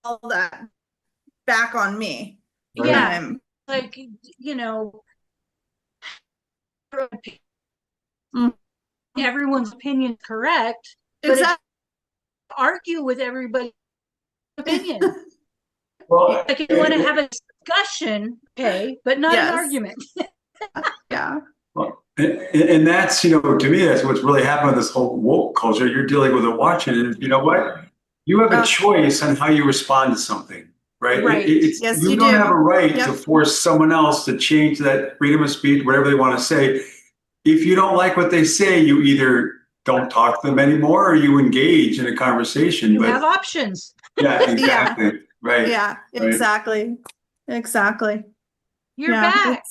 that back on me. Yeah, Um, like, mm, everyone's opinion is correct, but it's exactly. argue with everybody's opinion. Well, Like, if you want to have a discussion, okay, but not an Yes. argument. Yeah. well, and that's, to me, that's what's really happened with this whole woke culture. You're dealing with it watching, and you know what? You have a Uh, choice on how you respond to something, right? Right. yes, You you don't have a do. right to Yep. force someone else to change that freedom of speech, whatever they want to say. If you don't like what they say, you either don't talk to them anymore or you engage in a conversation. You have But options. yeah, Yeah. exactly. Right. Yeah. Right. Exactly. Exactly. You're Yeah. back.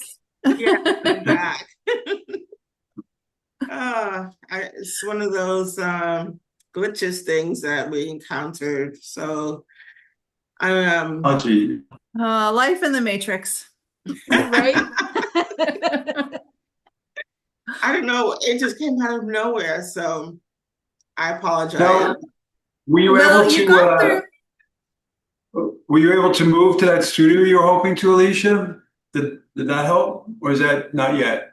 Yeah, I'm back. It's one of those glitches things that we encountered. So Oh, gee. Life in the Matrix. Right. I don't know, it just came out of nowhere. So I apologize. Now, were you Well, able you to got through. were you able to move to that studio you were hoping to, Alicia? Did that help, or is that not yet?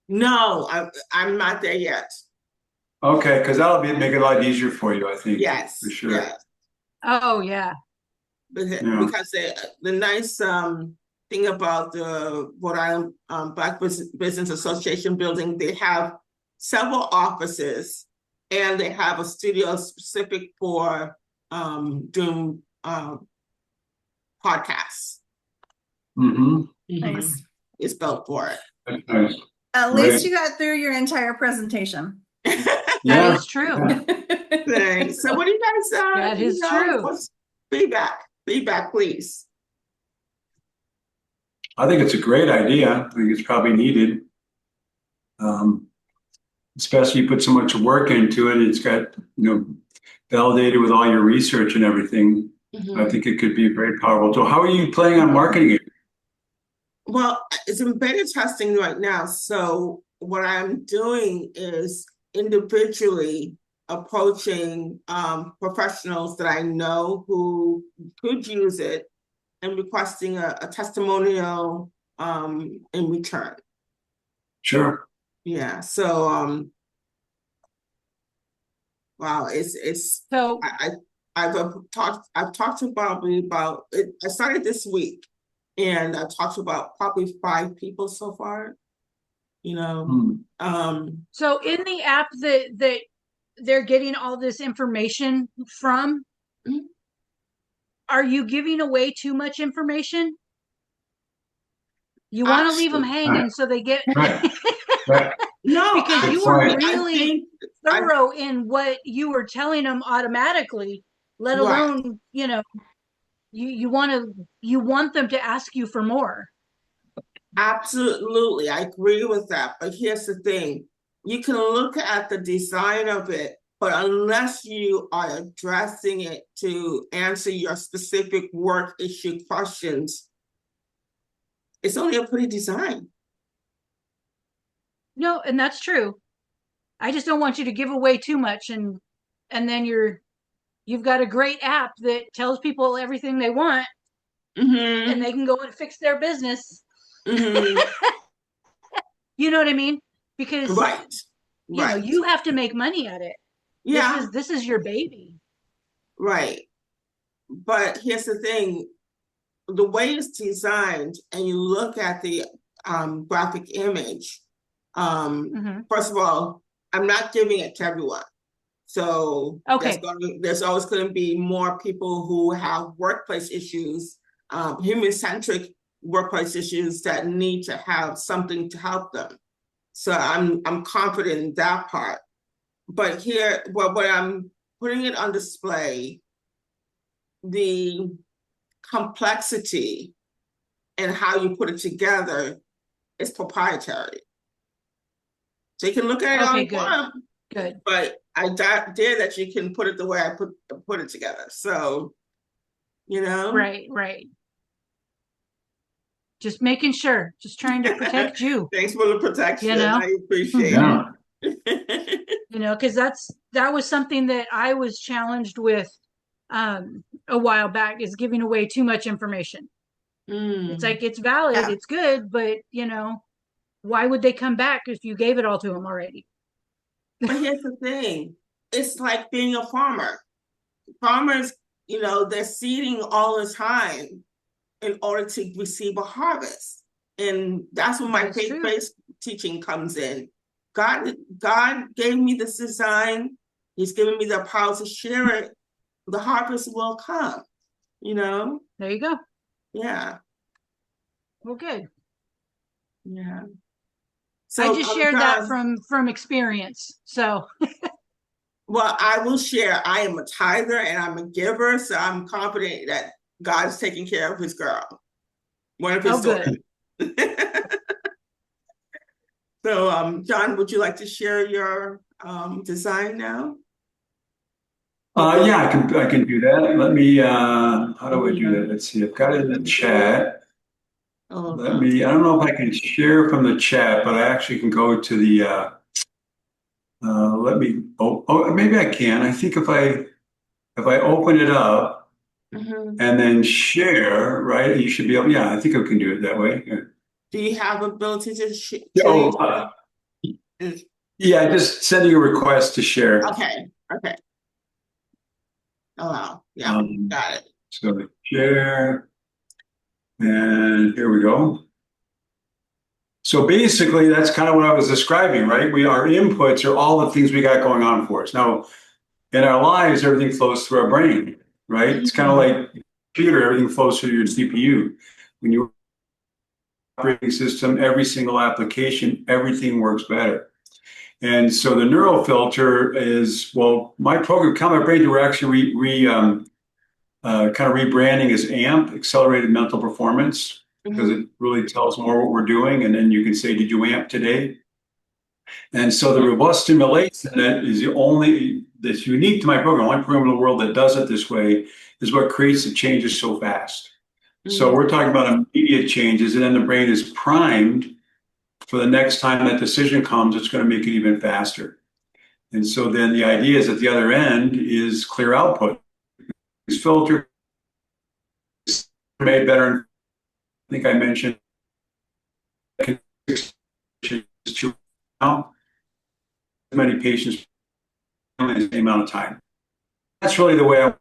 No, I'm not there yet. Okay, because make it a lot easier for you, I think, Yes, for sure. yes. Oh, yeah. Yeah. Because the nice thing about the Rhode Island Black Business Association building, they have several offices and they have a studio specific for doing podcasts. Mm-hmm. Nice. It's built for it. That's nice. At Right. least you got through your entire presentation. That Yeah. is true. Thanks. So what do you guys That is true. what's feedback? Feedback, please. I think it's a great idea. I think it's probably needed. Especially you put so much work into it. It's got, validated with all your research and everything. I think it could be very powerful. So how are you planning on marketing it? Well, it's in beta testing right now. So what I'm doing is individually approaching professionals that I know who could use it and requesting a testimonial in return. Sure. Yeah. So wow, it's So, I've talked to probably about it. I started this week and I talked to about probably 5 people so far. so in the app that they're getting all this information from, Mhm. are you giving away too much information? You want to leave them hanging so they get Right. Right. No, because you Good were point. really thorough in what you were telling them automatically, let Right. alone, you want them to ask you for more. Absolutely, I agree with that. But here's the thing, you can look at the design of it, but unless you are addressing it to answer your specific work issue questions, it's only a pretty design. No, and that's true. I just don't want you to give away too much and then you've got a great app that tells people everything they want and they can go and fix their business. You know what I mean? Because Right. you have to make money at it. Yeah. This is your baby. Right. But here's the thing, the way it's designed and you look at the graphic image, first of all, I'm not giving it to everyone. So okay, there's always going to be more people who have workplace issues, human-centric workplace issues that need to have something to help them. So I'm confident in that part. But here, what I'm putting it on display, the complexity and how you put it together is proprietary. So you can look at it all you want. Good. But I dare that you can put it the way I put it together. So, Right. Just making sure, just trying to protect you. Thanks for the protection. I appreciate it. Because that was something that I was challenged with a while back, is giving away too much information. It's like, it's valid, Yeah. it's good, but why would they come back if you gave it all to them already? But here's the thing, it's like being a farmer. Farmers, they're seeding all the time in order to receive a harvest. And that's where my That's true. faith-based teaching comes in. God gave me this design. He's given me the power to share it. The harvest will come, There you go. Yeah, Well, good. yeah. I just shared that John, from experience. So well, I will share. I am a tither and I'm a giver, so I'm confident that God's taking care of his girl. One of his daughters. So, John, would you like to share your design now? Yeah, I can do that. Let me, how do I do that? Let's see, I've got it in the chat. I don't know if I can share from the chat, but I actually can go to the, maybe I can. I think if I open it up and then share, right, you should be able, yeah, I think I can do it that way. Yeah. Do you have ability to share? Yeah, just sending a request to share. Okay. Oh, wow. Yeah, got it. So share, and here we go. So basically, that's kind of what I was describing, right? Our inputs are all the things we got going on for us. Now, in our lives, everything flows through our brain, right? It's kind of like a computer, everything flows through your CPU. When you operating system, every single application, everything works better. And so the neural filter is, well, my program, Calm Brain, we're actually kind of rebranding as AMP, Accelerated Mental Performance, because it really tells more what we're doing. And then you can say, did you AMP today? And so the robust stimulation that is that's unique to my program, the only program in the world that does it this way, is what creates the changes so fast. So we're talking about immediate changes, and then the brain is primed for the next time that decision comes, it's going to make it even faster. And so then the idea is at the other end is clear output. This filter is made better. I think I mentioned now many patients in the same amount of time. That's really the way I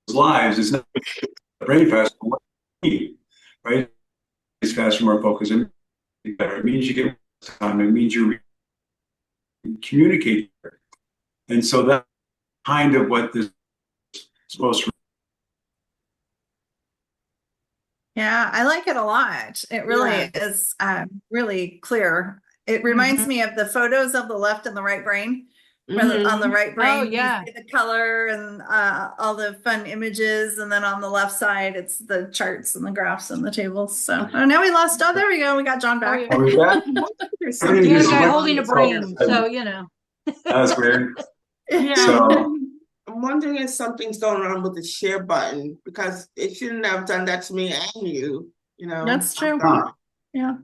lives. It's not the brain faster, right? It's faster, more focused, and better. It means you get more time. It means you communicate better. And so that's kind of what this is supposed to. Yeah, I like it a lot. It really is really clear. It reminds me of the photos of the left and the right brain. On the right brain, you see the color and all the fun images, and then on the left side, it's the charts and the graphs and the tables. So now we lost. Oh, there we go. We got John back. Are we back? The other guy holding a brain, so That's weird. Yeah. So, I'm wondering if something's going on with the share button, because it shouldn't have done that to me and you. That's true. Yeah.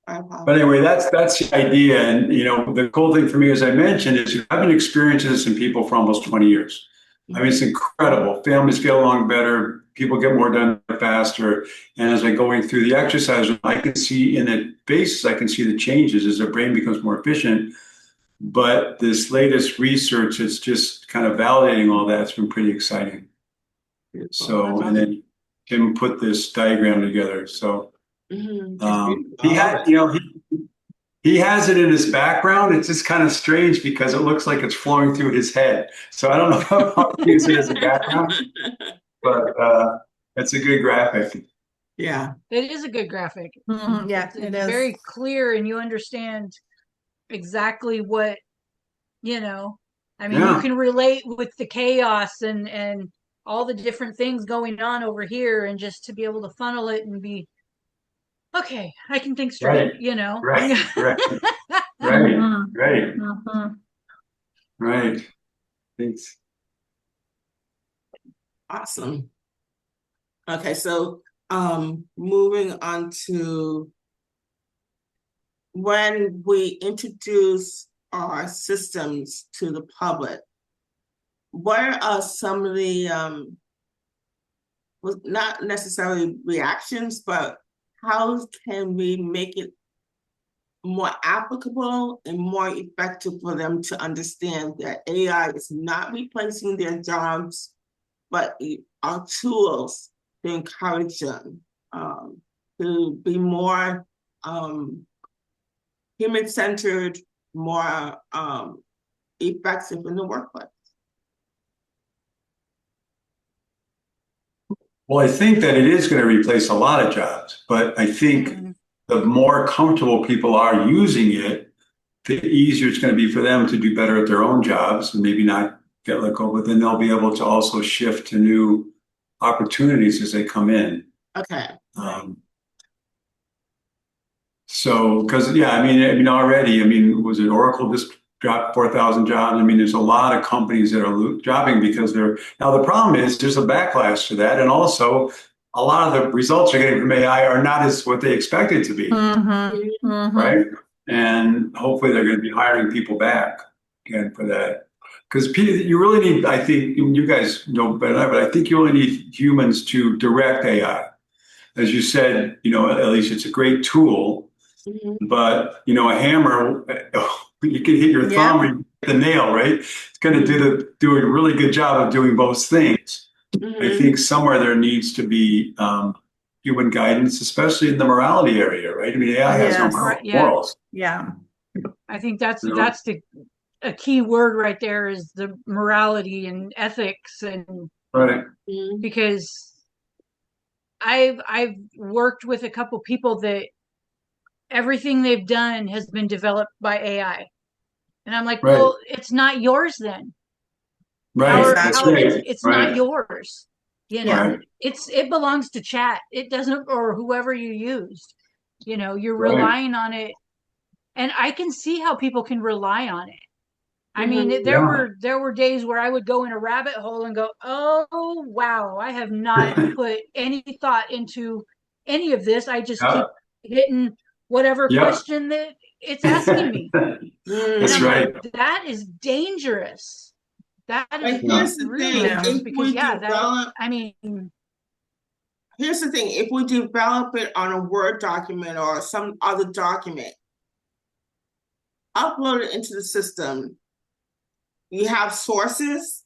But anyway, that's the idea. And the cool thing for me, as I mentioned, is I've been experiencing this in people for almost 20 years. I mean, it's incredible. Families get along better, people get more done faster. And as I'm going through the exercise, I can see in the basis, I can see the changes as their brain becomes more efficient. But this latest research is just kind of validating all that. It's been pretty exciting. So, and then Tim put this diagram together. So he had, he has it in his background. It's just kind of strange because it looks like it's flowing through his head. So I don't know how to use it as a background, but it's a good graphic. Yeah, it is a good graphic. Yeah, it's very clear, and you understand exactly what I mean. You can relate with the chaos and all the different things going on over here, and just to be able to funnel it and be okay, I can think straight. Right. Thanks. Awesome. Okay, so moving on to when we introduce our systems to the public, what are some of the not necessarily reactions, but how can we make it more applicable and more effective for them to understand that AI is not replacing their jobs, but are tools to encourage them to be more human-centered, more effective in the workplace? Well, I think that it is going to replace a lot of jobs, but I think the more comfortable people are using it, the easier it's going to be for them to do better at their own jobs and maybe not get let go, but then they'll be able to also shift to new opportunities as they come in. Okay. So, because yeah, I mean, already, was it Oracle just dropped 4,000 jobs? I mean, there's a lot of companies that are dropping because now the problem is there's a backlash to that, and also a lot of the results you're getting from AI are not as what they expected to be, right? And hopefully they're going to be hiring people back again for that. Because you really need, I think, you guys know better than I, but I think you really need humans to direct AI. As you said, at least it's a great tool, but a hammer, you can hit your thumb or you hit the nail, right? It's going to do a really good job of doing both things. I think somewhere there needs to be human guidance, especially in the morality area, right? I mean, AI has no morals. Yeah. I think that's a key word right there is the morality and ethics, and right, because I've worked with a couple people that everything they've done has been developed by AI, and I'm like, well, it's not yours then. Right, it's not yours. It belongs to chat. It doesn't, or whoever you used. You're relying on it, and I can see how people can rely on it. I mean, there were days where I would go in a rabbit hole and go, oh, wow, I have not put any thought into any of this. I just keep hitting whatever question that it's asking me. That's right. Like, that is dangerous. That is really dangerous because, here's the thing. If we develop it on a Word document or some other document, upload it into the system, you have sources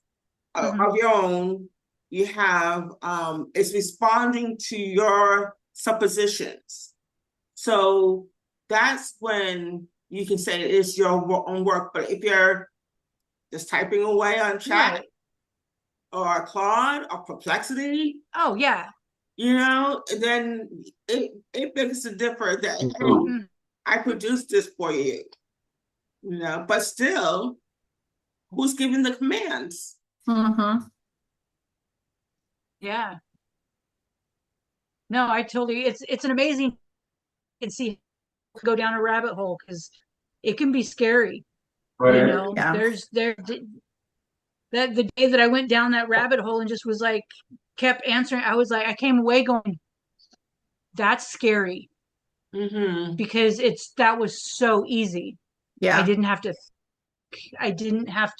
of your own. You have, it's responding to your suppositions. So that's when you can say it's your own work. But if you're just typing away on chat or Claude or Perplexity. Oh, yeah. Then it makes a difference that, hey, I produced this for you. But still, who's giving the commands? Yeah. No, I totally, it's an amazing, you can see go down a rabbit hole because it can be scary. Right. There's that the day that I went down that rabbit hole and just was like, kept answering, I was like, I came away going, that's scary. Because that was so easy. Yeah. I didn't have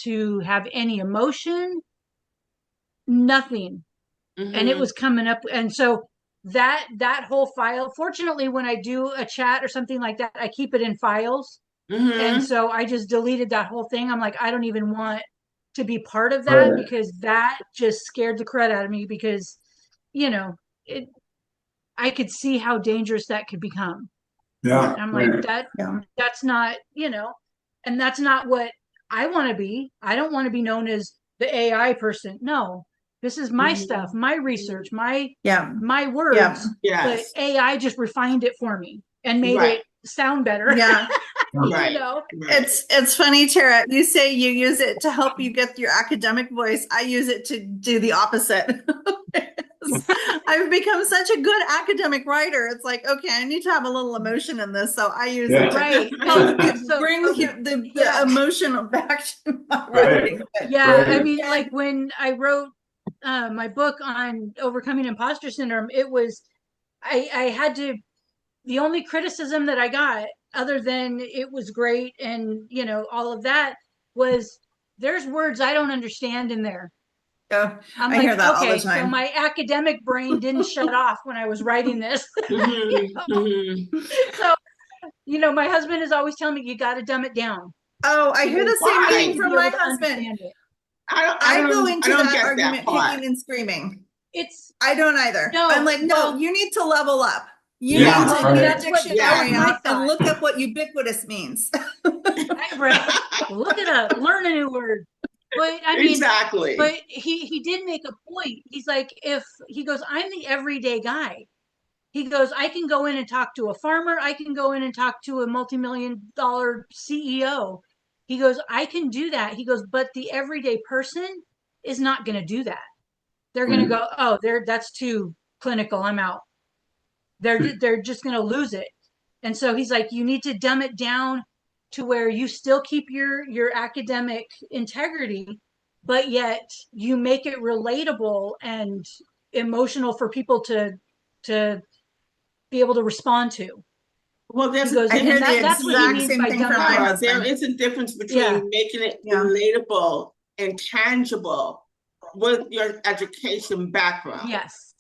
to have any emotion, nothing. And it was coming up. And so that whole file, fortunately, when I do a chat or something like that, I keep it in files. And so I just deleted that whole thing. I'm like, I don't even want to be part of that because that just scared the crud out of me because, I could see how dangerous that could become. Yeah. And I'm like, that's not, and that's not what I want to be. I don't want to be known as the AI person. No, this is my stuff, my research, my words. But AI just refined it for me and made it sound better. Yeah. It's funny, Tara, you say you use it to help you get your academic voice. I use it to do the opposite. I've become such a good academic writer. It's like, okay, I need to have a little emotion in this. So I use it to help bring the emotion back to my writing. I mean, like when I wrote my book on overcoming imposter syndrome, it was, I had to, the only criticism that I got, other than it was great and, all of that, was there's words I don't understand in there. Oh, I'm I like, hear that all okay, the time. so my academic brain didn't shut off when I was writing this. So, my husband is always telling me, you got to dumb it down. Oh, I hear the same thing from my to husband. understand it. I go into that get argument that part. kicking and screaming. It's I don't either. No, I'm like, no, well- you need to level up. You Yeah, need to right. get a That's what- dictionary that was my out and thought. look up what ubiquitous means. Right. Look it up, learn a new word. But I mean, Exactly. but he did make a point. He's like, he goes, I'm the everyday guy. He goes, I can go in and talk to a farmer. I can go in and talk to a multi-million-dollar CEO. He goes, I can do that. He goes, but the everyday person is not going to do that. They're going to go, oh, that's too clinical. I'm out. They're just going to lose it. And so he's like, you need to dumb it down to where you still keep your academic integrity, but yet you make it relatable and emotional for people to be able to respond to. Well, there's I hear the that's what he exact means same by thing from dumb my down. husband. there is a difference between making it Yeah. relatable and tangible with your education background. Yes.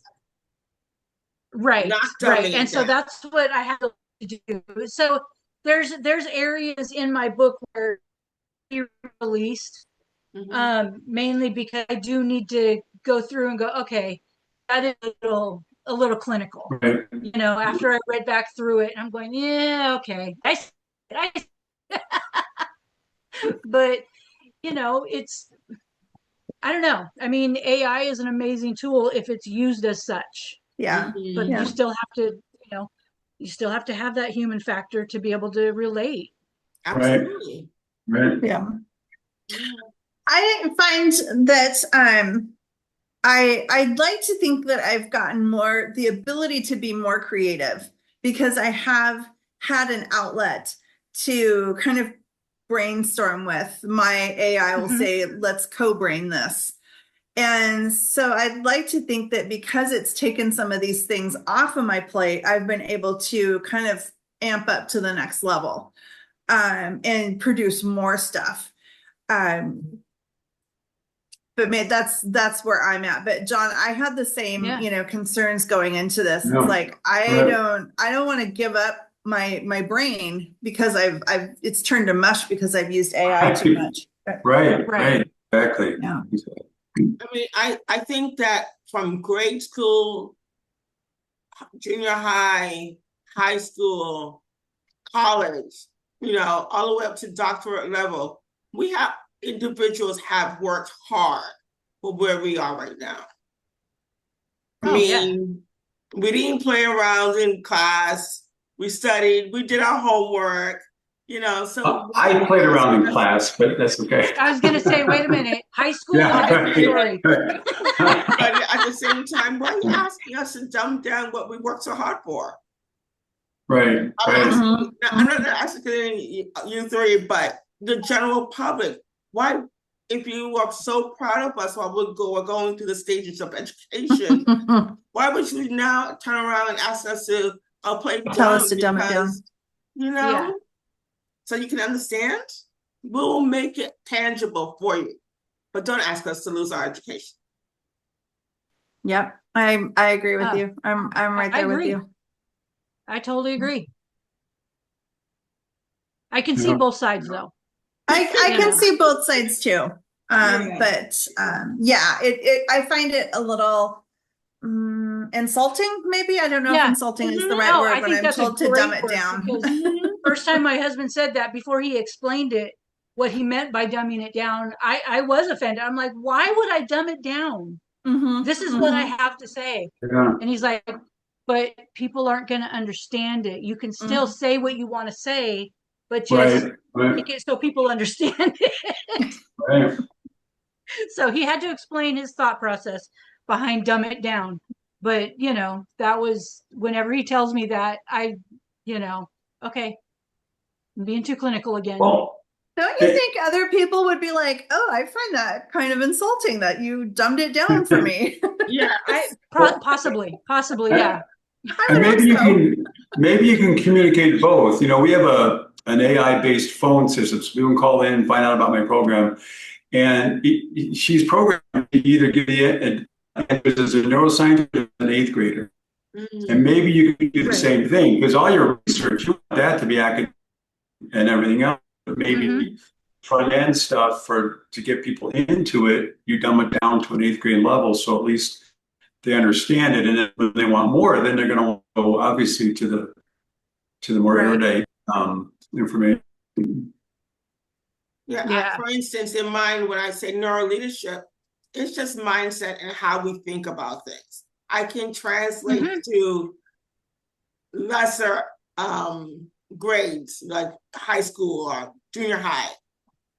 Right. Not Right. dumbing And it so down. that's what I have to do. So there's areas in my book where he released, mainly because I do need to go through and go, okay, that is a little clinical. Right. After I read back through it, I'm going, yeah, okay. But it's, I don't know. I mean, AI is an amazing tool if it's used as such. Yeah. But Yeah. you still have to have that human factor to be able to relate. Absolutely. Right. Yeah. I find that I'd like to think that I've gotten the ability to be more creative because I have had an outlet to kind of brainstorm with. My AI will say, let's co-brain this. And so I'd like to think that because it's taken some of these things off of my plate, I've been able to kind of amp up to the next level and produce more stuff. But that's where I'm at. But John, I had the same, concerns going into this. Yeah. It's like I don't want to give up my brain because it's turned to mush because I've used AI too much. Right. Exactly. Yeah. I mean, I think that from grade school, junior high, high school, college, all the way up to doctorate level, individuals have worked hard for where we are right now. I mean, we didn't play around in class. We studied, we did our homework, so. I played around in class, but that's okay. I was going to say, wait a minute, high school is a different story. But at the same time, why are you asking us to dumb down what we worked so hard for? Right. I'm not asking you three, but the general public. Why, if you are so proud of us while we're going through the stages of education, why would you now turn around and ask us to tell us to dumb it down? So you can understand? We'll make it tangible for you, but don't ask us to lose our education. Yep, I agree with you. I'm right there with you. I totally agree. I can see both sides though. I can see both sides too. But I find it a little insulting, maybe. I don't know if insulting is the right word when I'm told to dumb it down. First time my husband said that, before he explained it, what he meant by dumbing it down, I was offended. I'm like, why would I dumb it down? This is what I have to say. And he's like, but people aren't going to understand it. You can still say what you want to say, but just make it so people understand it. Right. So he had to explain his thought process behind dumb it down. But, that was, whenever he tells me that, okay, I'm being too clinical again. Well, don't you think other people would be like, oh, I find that kind of insulting that you dumbed it down for me? Yeah, possibly, yeah. And maybe you can communicate both. We have an AI-based phone system, so people can call in, find out about my program. And she's programmed to either give the as a neuroscientist or an eighth grader. And maybe you can do the same thing, because all your research, you want that to be academic and everything else, but maybe front end stuff to get people into it, you dumb it down to an eighth grade level, so at least they understand it. And then when they want more, then they're going to go obviously to the more erudite information. Yeah. For instance, in mine, when I say neuro leadership, it's just mindset and how we think about things. I can translate to lesser grades, like high school or junior high.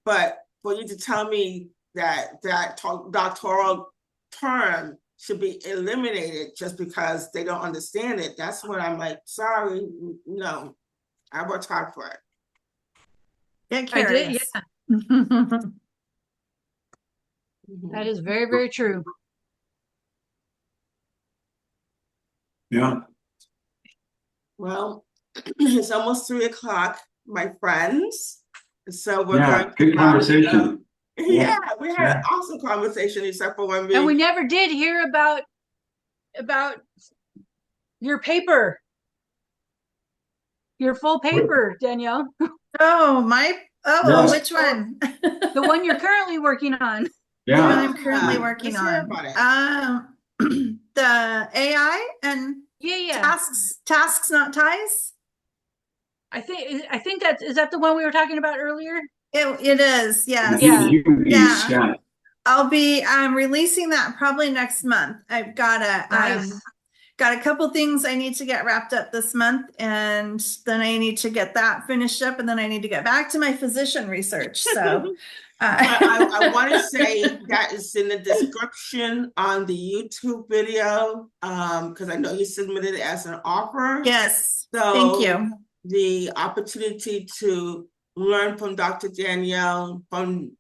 But for you to tell me that doctoral term should be eliminated just because they don't understand it, that's when I'm like, sorry, no, I worked hard for it. Get curious. I did, yeah. That is very, very true. Yeah. Well, it's almost 3 o'clock, my friends. So we're going good conversation. We had an awesome conversation, except for when and we never did hear about your paper, your full paper, Danielle. Which one? The one you're currently working on. Yeah, I'm currently working on the AI and tasks, not ties. I think is that the one we were talking about earlier? It is, yes. Yeah. I'll be releasing that probably next month. I've got a couple things I need to get wrapped up this month, and then I need to get that finished up, and then I need to get back to my physician research. So I want to say that is in the description on the YouTube video, because I know you submitted it as an offer. Yes, so thank you. The opportunity to learn from Dr. Danielle, from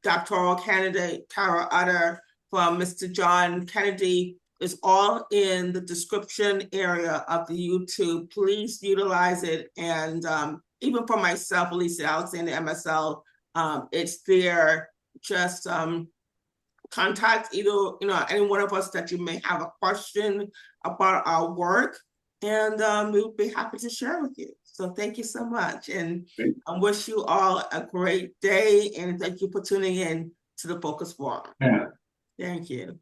doctoral candidate Tara Utter, from Mr. John Kennedy is all in the description area of the YouTube. Please utilize it. And even for myself, Lisa Alexander, MSL, it's there. Just contact either any one of us that you may have a question about our work, and we'll be happy to share with you. So thank you so much, and I wish you all a great day, and thank you for tuning in to the Focus Forum. Yeah. Thank you.